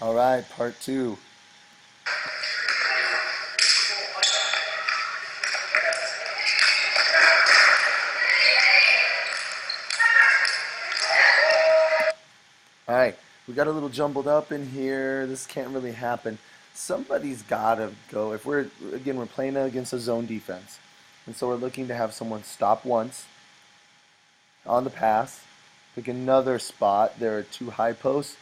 All right, part two. All right, we got a little jumbled up in here. This can't really happen. Somebody's got to go. If we're playing against a zone defense. And so we're looking to have someone stop once on the pass, pick another spot. There are two high post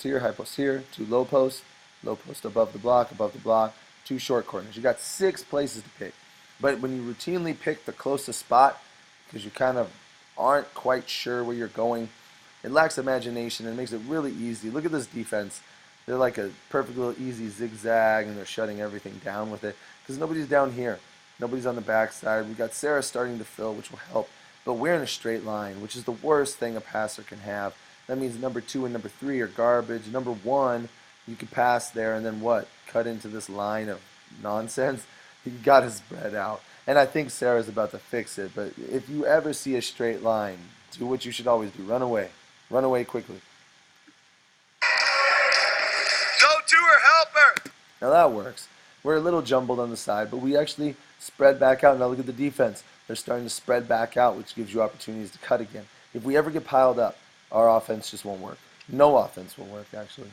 here, two low post above the block, two short corners. You got 6 places to pick. But when you routinely pick the closest spot, because you kind of aren't quite sure where you're going, it lacks imagination and makes it really easy. Look at this defense. They're like a perfect little easy zigzag, and they're shutting everything down with it because nobody's down here. Nobody's on the backside. We got Sarah starting to fill, which will help. But we're in a straight line, which is the worst thing a passer can have. That means number 2 and number 3 are garbage. Number 1, you could pass there and then what? Cut into this line of nonsense. You got to spread out. And I think Sarah's about to fix it. But if you ever see a straight line, do what you should always do. Run away. Run away quickly. Go to her, help her! Now that works. We're a little jumbled on the side, but we actually spread back out. Now look at the defense. They're starting to spread back out, which gives you opportunities to cut again. If we ever get piled up, our offense just won't work. No offense will work, actually.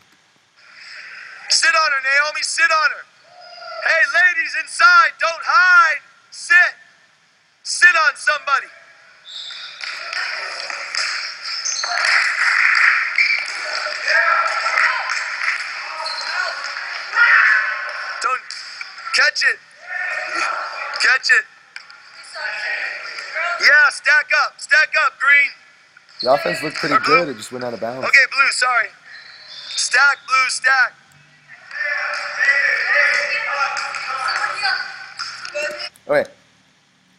Sit on her, Naomi, sit on her. Hey, ladies inside, don't hide. Sit. Sit on somebody. Don't catch it. Catch it. Yeah, stack up, Green. The offense looked pretty good. It just went out of bounds. Okay, Blue, sorry. Stack, Blue, stack. Okay,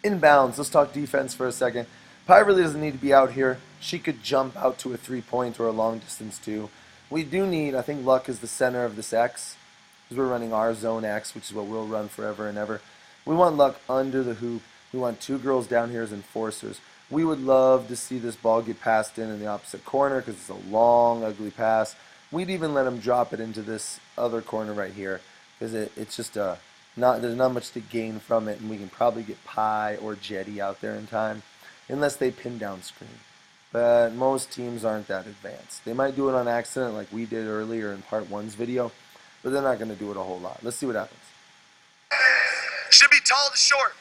inbounds. Let's talk defense for a second. Pi really doesn't need to be out here. She could jump out to a 3-point or a long distance too. We do need, I think Luck is the center of this X, because we're running our zone X, which is what we'll run forever and ever. We want Luck under the hoop. We want 2 girls down here as enforcers. We would love to see this ball get passed in the opposite corner because it's a long, ugly pass. We'd even let them drop it into this other corner right here because it's just there's not much to gain from it, and we can probably get Pi or Jetty out there in time unless they pin down screen. But most teams aren't that advanced. They might do it on accident like we did earlier in part 1's video, but they're not going to do it a whole lot. Let's see what happens. Should be tall to short.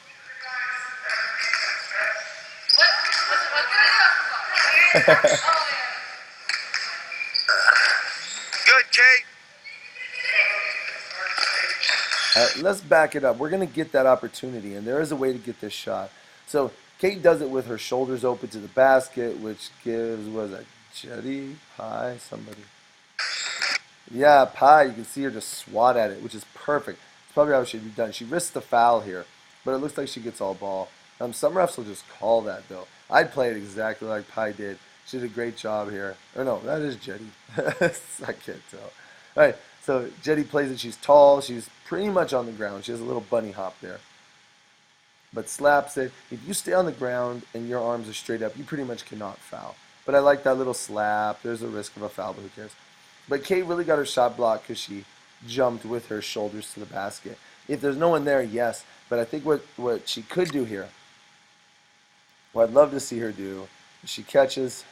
Good, Kate. Let's back it up. We're going to get that opportunity, and there is a way to get this shot. So Kate does it with her shoulders open to the basket, which gives, what is that, Jetty, Pi, somebody. Yeah, Pi, you can see her just swat at it, which is perfect. It's probably how it should be done. She risks the foul here, but it looks like she gets all ball. Some refs will just call that, though. I'd play it exactly like Pi did. She did a great job here. Or no, that is Jetty. I can't tell. All right, so Jetty plays it. She's tall. She's pretty much on the ground. She has a little bunny hop there. But slaps it. If you stay on the ground and your arms are straight up, you pretty much cannot foul. But I like that little slap. There's a risk of a foul, but who cares? But Kate really got her shot blocked because she jumped with her shoulders to the basket. If there's no one there, yes. But I think what she could do here, what I'd love to see her do, is she catches.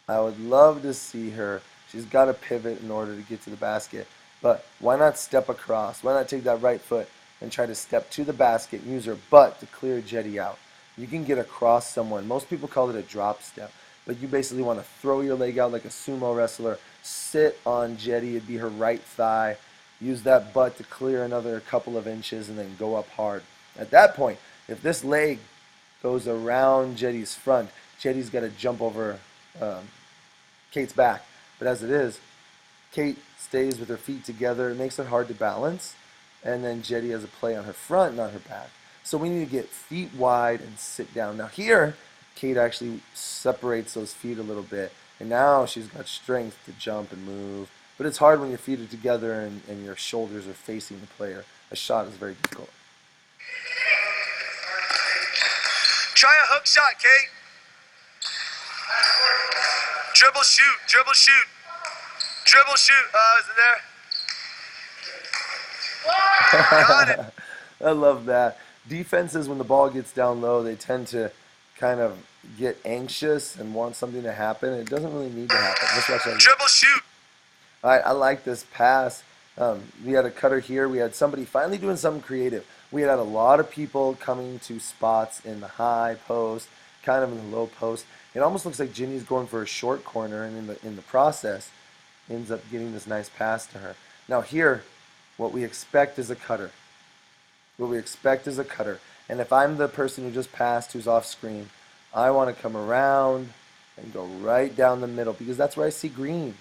I would love to see her. She's got to pivot in order to get to the basket. But why not step across? Why not take that right foot and try to step to the basket and use her butt to clear Jetty out? You can get across someone. Most people call it a drop step. But you basically want to throw your leg out like a sumo wrestler, sit on Jetty, it'd be her right thigh, use that butt to clear another couple of inches, and then go up hard. At that point, if this leg goes around Jetty's front, Jetty's got to jump over Kate's back. But as it is, Kate stays with her feet together. It makes it hard to balance. And then Jetty has a play on her front, not her back. So we need to get feet wide and sit down. Now here, Kate actually separates those feet a little bit. And now she's got strength to jump and move. But it's hard when your feet are together and your shoulders are facing the player. A shot is very difficult. Try a hook shot, Kate. Dribble, shoot, dribble, shoot. Dribble, shoot. Is it there? Got it. I love that. Defenses, when the ball gets down low, they tend to kind of get anxious and want something to happen. It doesn't really need to happen. Let's watch that. Dribble, shoot. All right, I like this pass. We had a cutter here. We had somebody finally doing something creative. We had a lot of people coming to spots in the high post, kind of in the low post. It almost looks like Ginny's going for a short corner, and in the process, ends up getting this nice pass to her. Now here, what we expect is a cutter. What we expect is a cutter. And if I'm the person who just passed, who's off screen, I want to come around and go right down the middle because that's where I see green.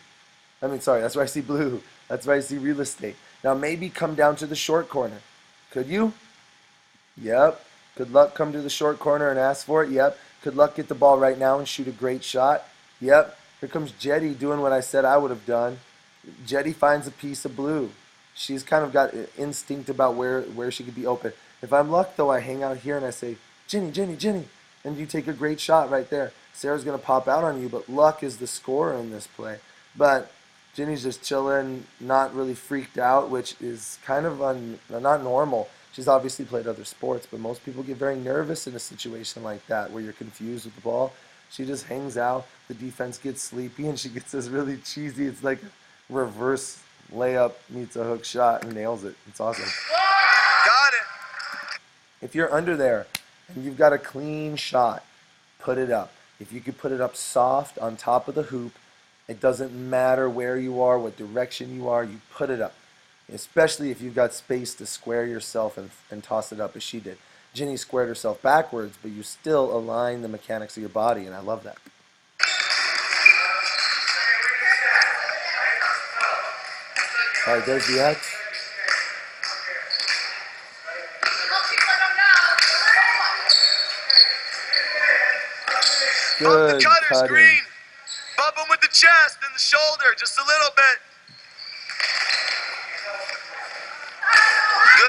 That's where I see blue. That's where I see real estate. Now maybe come down to the short corner. Could you? Yep. Good luck come to the short corner and ask for it. Yep. Good luck get the ball right now and shoot a great shot. Yep. Here comes Jetty doing what I said I would have done. Jetty finds a piece of blue. She's kind of got instinct about where she could be open. If I'm luck though, I hang out here and I say, Ginny, Ginny, Ginny. And you take a great shot right there. Sarah's going to pop out on you, but luck is the scorer in this play. But Ginny's just chilling, not really freaked out, which is kind of not normal. She's obviously played other sports, but most people get very nervous in a situation like that where you're confused with the ball. She just hangs out, the defense gets sleepy, and she gets this really cheesy, it's like a reverse layup meets a hook shot and nails it. It's awesome. Got it. If you're under there and you've got a clean shot, put it up. If you could put it up soft on top of the hoop, it doesn't matter where you are, what direction you are, you put it up. Especially if you've got space to square yourself and toss it up as she did. Ginny squared herself backwards, but you still align the mechanics of your body, and I love that. All right, there's the X. Good the cutter's cutting. green. Bump him with the chest and the shoulder, just a little bit.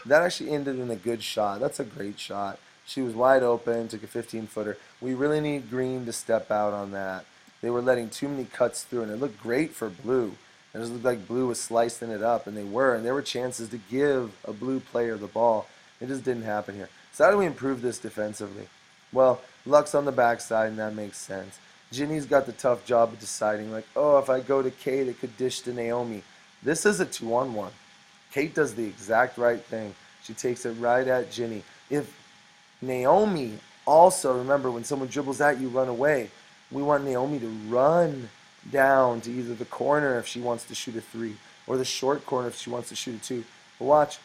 That actually ended in a good shot. That's a great shot. She was wide open, took a 15-footer. We really need green to step out on that. They were letting too many cuts through, and it looked great for blue. It just looked like blue was slicing it up, and they were. And there were chances to give a blue player the ball. It just didn't happen here. So how do we improve this defensively? Well, Luck's on the backside, and that makes sense. Ginny's got the tough job of deciding, like, oh, if I go to Kate, it could dish to Naomi. This is a 2-on-1. Kate does the exact right thing. She takes it right at Ginny. If Naomi also, remember, when someone dribbles at you, run away. We want Naomi to run down to either the corner if she wants to shoot a 3 or the short corner if she wants to shoot a 2. But watch.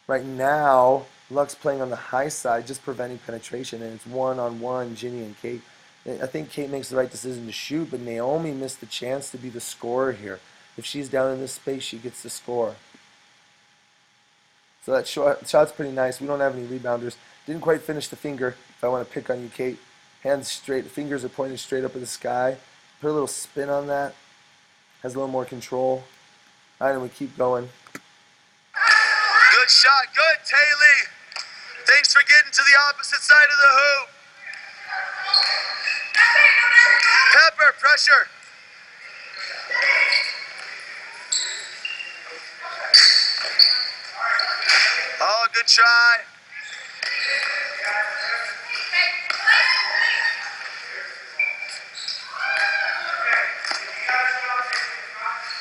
Right now, Luck's playing on the high side, just preventing penetration, and it's 1-on-1, Ginny and Kate. I think Kate makes the right decision to shoot, but Naomi missed the chance to be the scorer here. If she's down in this space, she gets the score. So that shot's pretty nice. We don't have any rebounders. Didn't quite finish the finger. If I want to pick on you, Kate, hands straight, fingers are pointing straight up in the sky. Put a little spin on that. Has a little more control. All right, and we keep going. Good shot. Good, Taylor. Thanks for getting to the opposite side of the hoop. Pepper, pressure. Oh, good try.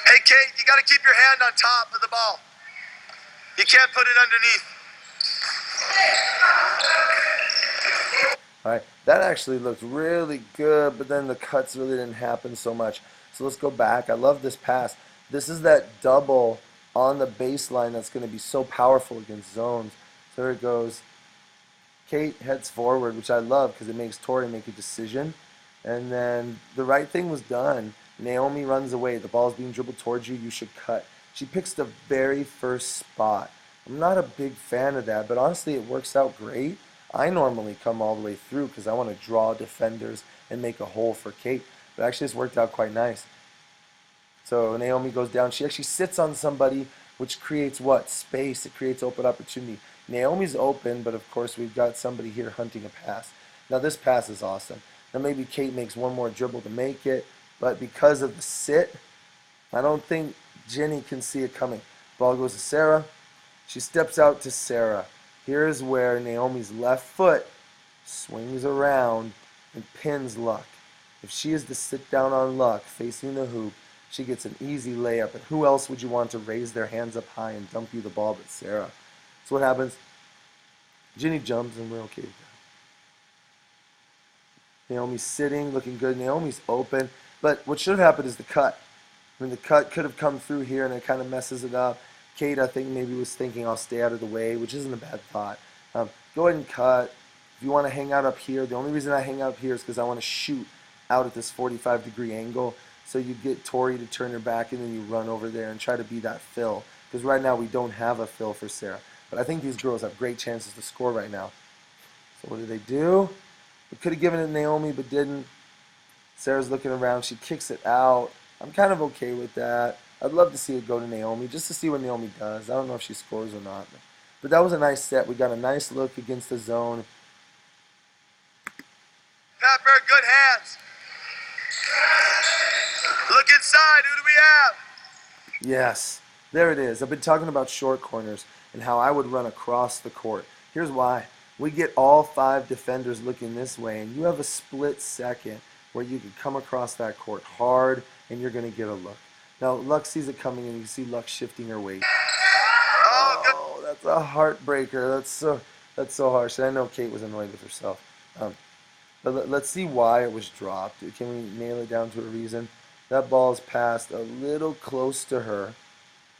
Hey, Kate, you got to keep your hand on top of the ball. You can't put it underneath. All right, that actually looked really good, but then the cuts really didn't happen so much. So let's go back. I love this pass. This is that double on the baseline that's going to be so powerful against zones. So there it goes. Kate heads forward, which I love because it makes Tori make a decision. And then the right thing was done. Naomi runs away. The ball's being dribbled towards you. You should cut. She picks the very first spot. I'm not a big fan of that, but honestly, it works out great. I normally come all the way through because I want to draw defenders and make a hole for Kate. But actually, it's worked out quite nice. So Naomi goes down. She actually sits on somebody, which creates what? Space. It creates open opportunity. Naomi's open, but of course, we've got somebody here hunting a pass. Now, this pass is awesome. Now, maybe Kate makes one more dribble to make it, but because of the sit, I don't think Jenny can see it coming. Ball goes to Sarah. She steps out to Sarah. Here's where Naomi's left foot swings around and pins Luck. If she is to sit down on Luck facing the hoop, she gets an easy layup. And who else would you want to raise their hands up high and dump you the ball but Sarah? So what happens? Jenny jumps and we're okay with that. Naomi's sitting, looking good. Naomi's open. But what should have happened is the cut. I mean, the cut could have come through here and it kind of messes it up. Kate, I think, maybe was thinking I'll stay out of the way, which isn't a bad thought. Go ahead and cut. If you want to hang out up here, the only reason I hang out up here is because I want to shoot out at this 45-degree angle. So you get Tori to turn her back and then you run over there and try to be that fill. Because right now we don't have a fill for Sarah. But I think these girls have great chances to score right now. So what do? We could have given it to Naomi but didn't. Sarah's looking around. She kicks it out. I'm kind of okay with that. I'd love to see it go to Naomi just to see what Naomi does. I don't know if she scores or not. But that was a nice set. We got a nice look against the zone. Pepper, good hands. Look inside. Who do we have? Yes, there it is. I've been talking about short corners and how I would run across the court. Here's why. We get all 5 defenders looking this way, and you have a split second where you can come across that court hard, and you're going to get a look. Now, Luck sees it coming, and you see Luck shifting her weight. Oh, that's a heartbreaker. That's so harsh. And I know Kate was annoyed with herself. But let's see why it was dropped. Can we nail it down to a reason? That ball's passed a little close to her,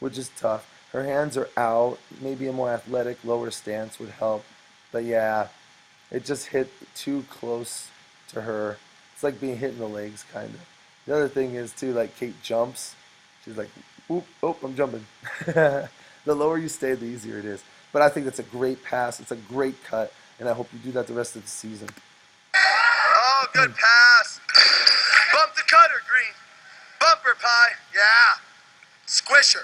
which is tough. Her hands are out. Maybe a more athletic, lower stance would help. But yeah, it just hit too close to her. It's like being hit in the legs, kind of. The other thing is, too, like Kate jumps. She's like, oop, oh, I'm jumping. The lower you stay, the easier it is. But I think that's a great pass. It's a great cut, and I hope you do that the rest of the season. Oh, good pass. Bump the cutter, Green. Bumper pie. Yeah. Squish her.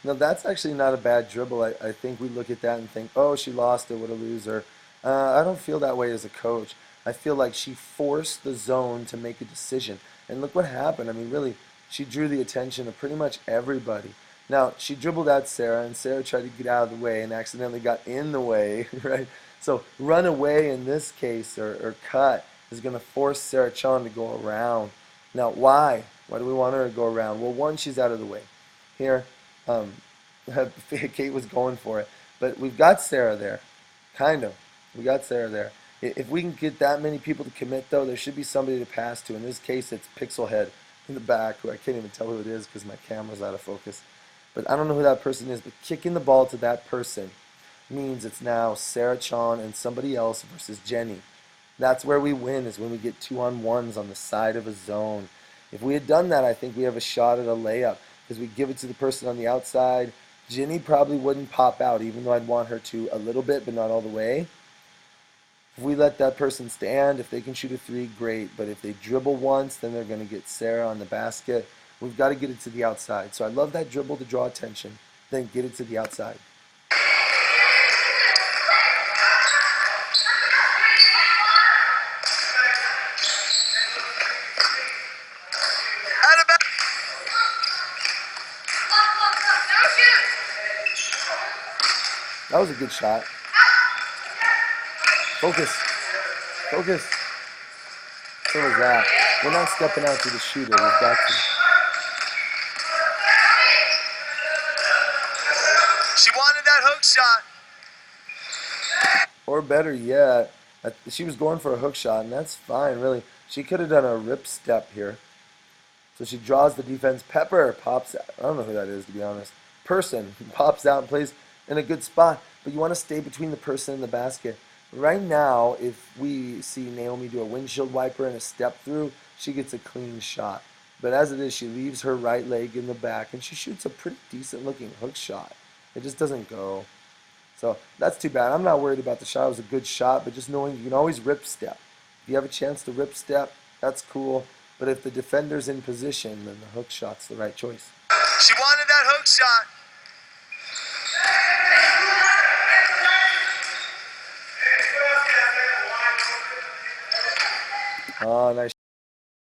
Now, that's actually not a bad dribble. I think we look at that and think, oh, she lost it, what a loser. I don't feel that way as a coach. I feel like she forced the zone to make a decision. And look what happened. I mean, really, she drew the attention of pretty much everybody. Now, she dribbled at Sarah, and Sarah tried to get out of the way and accidentally got in the way, right? So run away in this case, or cut, is going to force Sarah Chon to go around. Now, why? Why do we want her to go around? Well, one, she's out of the way. Here, Kate was going for it. But we've got Sarah there. Kind of. We got Sarah there. If we can get that many people to commit, though, there should be somebody to pass to. In this case, it's Pixelhead in the back, who I can't even tell who it is because my camera's out of focus. But I don't know who that person is. But kicking the ball to that person means it's now Sarah Chon and somebody else versus Jenny. That's where we win, is when we get 2-on-1s on the side of a zone. If we had done that, I think we have a shot at a layup because we give it to the person on the outside. Jenny probably wouldn't pop out, even though I'd want her to a little bit, but not all the way. If we let that person stand, if they can shoot a 3, great. But if they dribble once, then they're going to get Sarah on the basket. We've got to get it to the outside. So I love that dribble to draw attention. Then get it to the outside. That was a good shot. Focus. Focus. So was that. We're not stepping out to the shooter. We've got to. She wanted that hook shot. Or better yet, she was going for a hook shot, and that's fine, really. She could have done a rip step here. So she draws the defense. Pepper pops out. I don't know who that is, to be honest. Person pops out and plays in a good spot. But you want to stay between the person and the basket. Right now, if we see Naomi do a windshield wiper and a step through, she gets a clean shot. But as it is, she leaves her right leg in the back, and she shoots a pretty decent-looking hook shot. It just doesn't go. So that's too bad. I'm not worried about the shot. It was a good shot, but just knowing you can always rip step. If you have a chance to rip step, that's cool. But if the defender's in position, then the hook shot's the right choice. She wanted that hook shot. Oh, nice.